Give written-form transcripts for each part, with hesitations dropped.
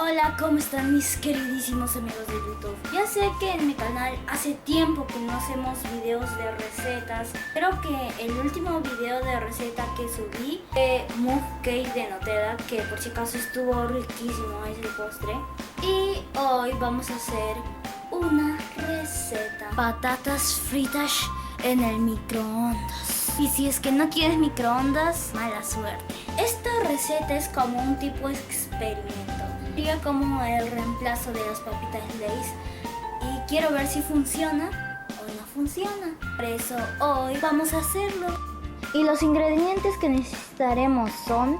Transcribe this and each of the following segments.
Hola, ¿cómo están mis queridísimos amigos de YouTube? Ya sé que en mi canal hace tiempo que no hacemos videos de recetas. Creo que el último video de receta que subí fue Mug Cake de Nutella, que por si acaso estuvo riquísimo ese postre. Y hoy vamos a hacer una receta: patatas fritas en el microondas. Y si es que no tienes microondas, mala suerte. Esta receta es como un tipo de experimento. Sería como el reemplazo de las papitas Lay's. Y quiero ver si funciona o no funciona. Por eso hoy vamos a hacerlo. Y los ingredientes que necesitaremos son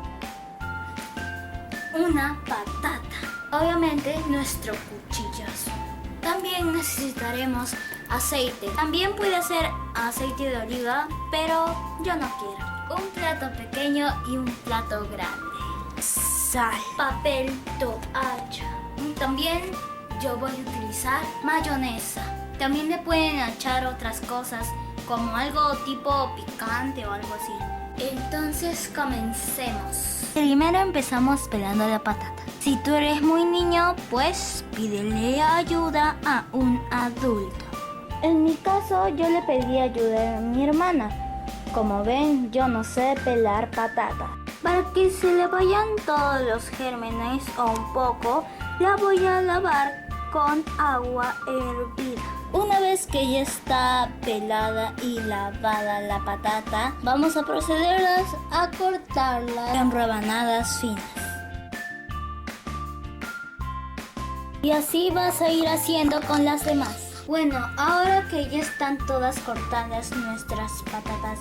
una patata. Obviamente nuestro cuchillazo. También necesitaremos aceite. También puede ser aceite de oliva, pero yo no quiero. Un plato pequeño y un plato grande. Sal, papel toalla. También yo voy a utilizar mayonesa. También le pueden echar otras cosas como algo tipo picante o algo así. Entonces comencemos. Primero empezamos pelando la patata. Si tú eres muy niño, pues pídele ayuda a un adulto. En mi caso, yo le pedí ayuda a mi hermana. Como ven, yo no sé pelar patata. Para que se le vayan todos los gérmenes o un poco, la voy a lavar con agua hervida. Una vez que ya está pelada y lavada la patata, vamos a proceder a cortarla en rebanadas finas. Y así vas a ir haciendo con las demás. Bueno, ahora que ya están todas cortadas nuestras patatas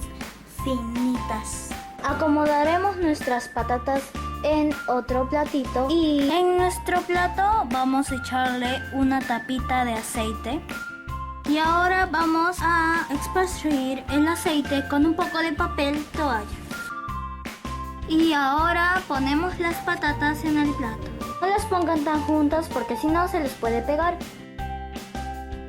finitas, acomodaremos nuestras patatas en otro platito y en nuestro plato vamos a echarle una tapita de aceite. Y ahora vamos a esparcir el aceite con un poco de papel toalla. Y ahora ponemos las patatas en el plato. No las pongan tan juntas porque si no se les puede pegar.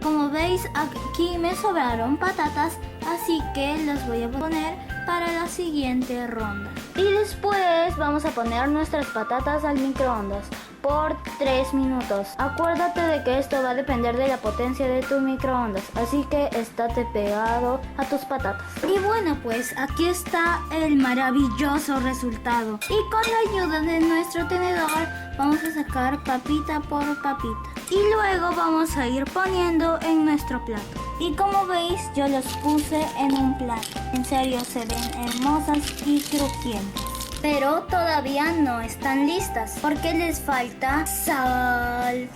Como veis, aquí me sobraron patatas, así que las voy a poner para la siguiente ronda. Y después vamos a poner nuestras patatas al microondas por 3 minutos. Acuérdate de que esto va a depender de la potencia de tu microondas, así que estate pegado a tus patatas. Y bueno, pues aquí está el maravilloso resultado. Y con la ayuda de nuestro tenedor vamos a sacar papita por papita. Y luego vamos a ir poniendo en nuestro plato. Y como veis, yo los puse en un plato. En serio, se ven hermosas y crujientes. Pero todavía no están listas porque les falta sal,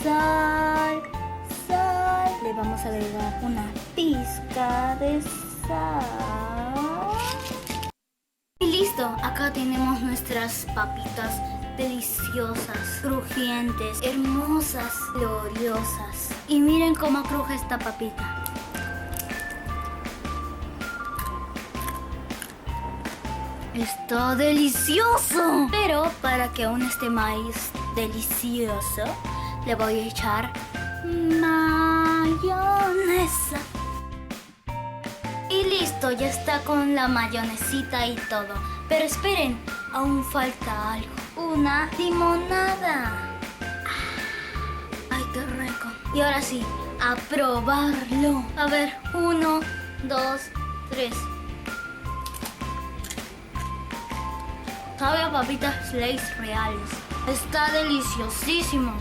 sal, sal. Le vamos a agregar una pizca de sal. Y listo, acá tenemos nuestras papitas deliciosas, crujientes, hermosas, gloriosas. Y miren cómo cruje esta papita. Está delicioso. Pero para que aún esté más delicioso, le voy a echar mayonesa. Y listo, ya está con la mayonesita y todo. Pero esperen, aún falta algo. Una limonada. ¡Ay, qué rico! Y ahora sí, a probarlo. A ver, 1, 2, 3. Sabe a papitas Lay's reales. Está deliciosísimo.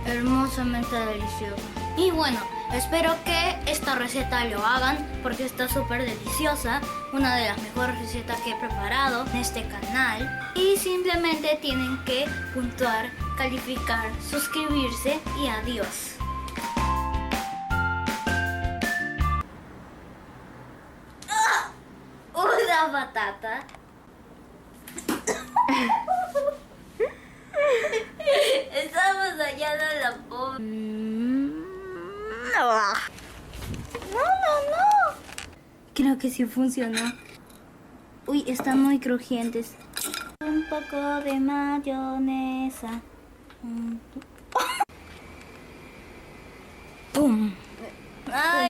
Hermosamente delicioso. Y bueno, espero que esta receta lo hagan porque está súper deliciosa. Una de las mejores recetas que he preparado en este canal. Y simplemente tienen que puntuar, calificar, suscribirse y adiós. Una patata. Estamos dañando la pobre. No. Creo que sí funcionó. Uy, están muy crujientes. Un poco de mayonesa. ¡Pum! ¡Ay!